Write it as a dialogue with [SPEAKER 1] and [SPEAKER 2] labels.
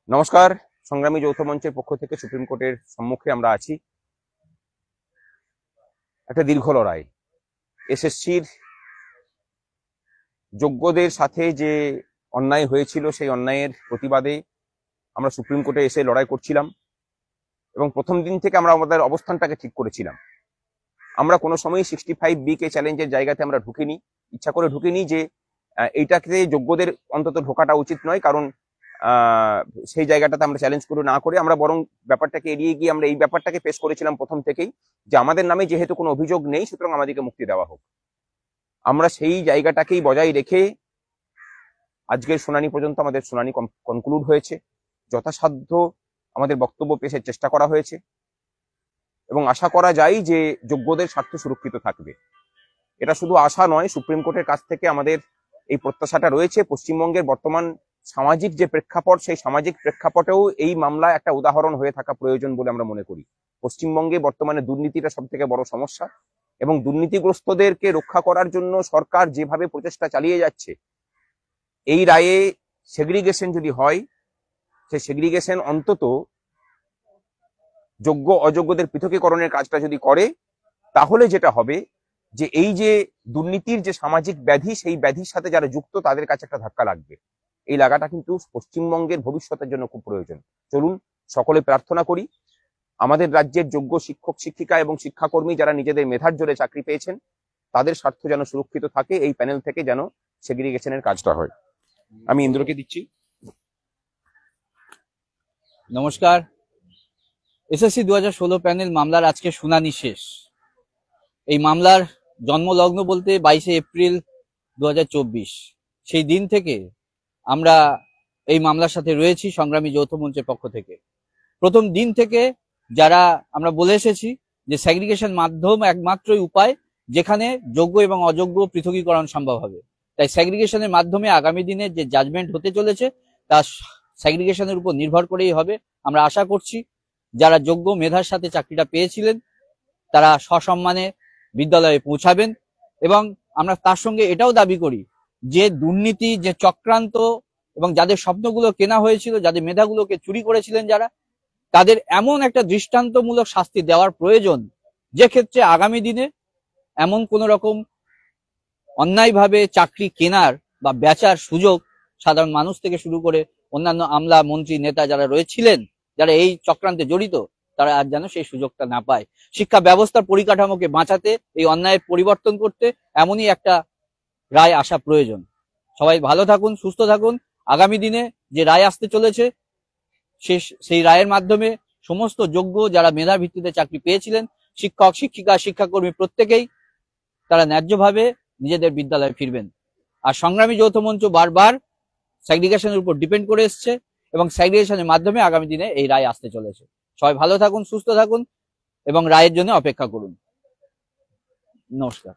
[SPEAKER 1] নমস্কার। সংগ্রামী যৌথ মঞ্চের পক্ষ থেকে সুপ্রিম কোর্টের সম্মুখে আমরা আছি। একটা দীর্ঘ লড়াই। এসএসসির যোগ্যদের সাথে যে অন্যায় হয়েছিল সেই অন্যায়ের প্রতিবাদে আমরা সুপ্রিম কোর্টে এসে লড়াই করছিলাম এবং প্রথম দিন থেকে আমরা আমাদের অবস্থানটাকে ঠিক করেছিলাম। আমরা কোনো সময় 65B কে চ্যালেঞ্জের জায়গাতে আমরা ঢুকিনি, ইচ্ছা করে ঢুকিনি যে এইটাকে যোগ্যদের অন্তত ঢোকাটা উচিত নয়, কারণ সেই জায়গাটাতে আমরা চ্যালেঞ্জ করে না করে আমরা বরং ব্যাপারটাকে এড়িয়ে গিয়ে আমরা এই ব্যাপারটাকে পেশ করেছিলাম প্রথম থেকেই, যে আমাদের নামে যেহেতু কোনো অভিযোগ নেই সুতরাং আমাদেরকে মুক্তি দেওয়া হোক। আমরা সেই জায়গাটাকেই বজায় রেখে আজকের শুনানি পর্যন্ত আমাদের শুনানি কনক্লুড হয়েছে। যথাসাধ্য আমাদের বক্তব্য পেশের চেষ্টা করা হয়েছে এবং আশা করা যায় যে যোগ্যদের স্বার্থ সুরক্ষিত থাকবে। এটা শুধু আশা নয়, সুপ্রিম কোর্টের কাছ থেকে আমাদের এই প্রত্যাশাটা রয়েছে। পশ্চিমবঙ্গের বর্তমান সামাজিক যে প্রেক্ষাপট, সেই সামাজিক প্রেক্ষাপটেও এই মামলা একটা উদাহরণ হয়ে থাকা প্রয়োজন বলে আমরা মনে করি। পশ্চিমবঙ্গে বর্তমানে দুর্নীতিটা সব থেকে বড় সমস্যা এবং দুর্নীতিগ্রস্তদেরকে রক্ষা করার জন্য সরকার যেভাবে প্রচেষ্টা চালিয়ে যাচ্ছে, এই রায়ে সেগ্রিগেশন যদি হয়, সেই সেগ্রিগেশন অন্তত যোগ্য অযোগ্যদের পৃথকীকরণের কাজটা যদি করে, তাহলে যেটা হবে যে এই যে দুর্নীতির যে সামাজিক ব্যাধি, সেই ব্যাধির সাথে যারা যুক্ত তাদের কাছে একটা ধাক্কা লাগবে। এই লাগাটা কিন্তু পশ্চিমবঙ্গের ভবিষ্যতের জন্য খুব প্রয়োজন। চলুন সকলে প্রার্থনা করি আমাদের রাজ্যের যোগ্য শিক্ষক শিক্ষিকা এবং শিক্ষাকর্মী যারা নিজেদের মেধার জোরে চাকরি পেয়েছেন তাদের স্বার্থ যেন সুরক্ষিত থাকে, এই প্যানেল থেকে যেন সেগ্রিগেশনের কাজটা হয়। আমি ইন্দ্রকে দিচ্ছি।
[SPEAKER 2] নমস্কার। এসএসসি 2016 প্যানেল মামলার আজকে শুনানি শেষ। এই মামলার জন্মলগ্ন বলতে 22শে এপ্রিল 2024। সেই দিন থেকে আমরা এই মামলার সাথে রয়েছি সংগ্রামী যৌথ মঞ্চের পক্ষ থেকে। প্রথম দিন থেকে যারা আমরা বলে এসেছি যে সেগ্রিগেশন মাধ্যম একমাত্রই উপায় যেখানে যোগ্য এবং অযোগ্য পৃথকীকরণ সম্ভব হবে। তাই সেগ্রিগেশনের মাধ্যমে আগামী দিনে যে জাজমেন্ট হতে চলেছে তা সেগ্রিগেশনের উপর নির্ভর করেই হবে। আমরা আশা করছি যারা যোগ্য মেধার সাথে চাকরিটা পেয়েছিলেন তারা সসম্মানে বিদ্যালয়ে পৌঁছাবেন এবং আমরা তার সঙ্গে এটাও দাবি করি যে দুর্নীতি, যে চক্রান্ত এবং যাদের স্বপ্নগুলো কেনা হয়েছিল, যাদের মেধাগুলোকে চুরি করেছিলেন যারা, তাদের এমন একটা দৃষ্টান্তমূলক শাস্তি দেওয়ার প্রয়োজন যে ক্ষেত্রে আগামী দিনে এমন কোন রকম অন্যায়ভাবে চাকরি কেনার বা বেচার সুযোগ সাধারণ মানুষ থেকে শুরু করে অন্যান্য আমলা মন্ত্রী নেতা যারা রয়েছিলেন, যারা এই চক্রান্তে জড়িত, তারা আর যেন সেই সুযোগটা না পায়। শিক্ষা ব্যবস্থার পরিকাঠামোকে বাঁচাতে, এই অন্যায়ের পরিবর্তন করতে এমনই একটা রায় আসা প্রয়োজন। সবাই ভালো থাকুন, সুস্থ থাকুন। আগামী দিনে যে রায় আসতে চলেছে সেই রায়ের মাধ্যমে সমস্ত যোগ্য যারা মেধা ভিত্তিতে চাকরি পেয়েছিলেন, শিক্ষক শিক্ষিকা শিক্ষাকর্মী প্রত্যেকেই তারা ন্যায্যভাবে নিজেদের বিদ্যালয়ে ফিরবেন। আর সংগ্রামী যৌথ মঞ্চ বারবার সেগ্রিগেশনের উপর ডিপেন্ড করে এসছে এবং সেগ্রিগেশনের মাধ্যমে আগামী দিনে এই রায় আসতে চলেছে। সবাই ভালো থাকুন, সুস্থ থাকুন এবং রায়ের জন্য অপেক্ষা করুন। নমস্কার।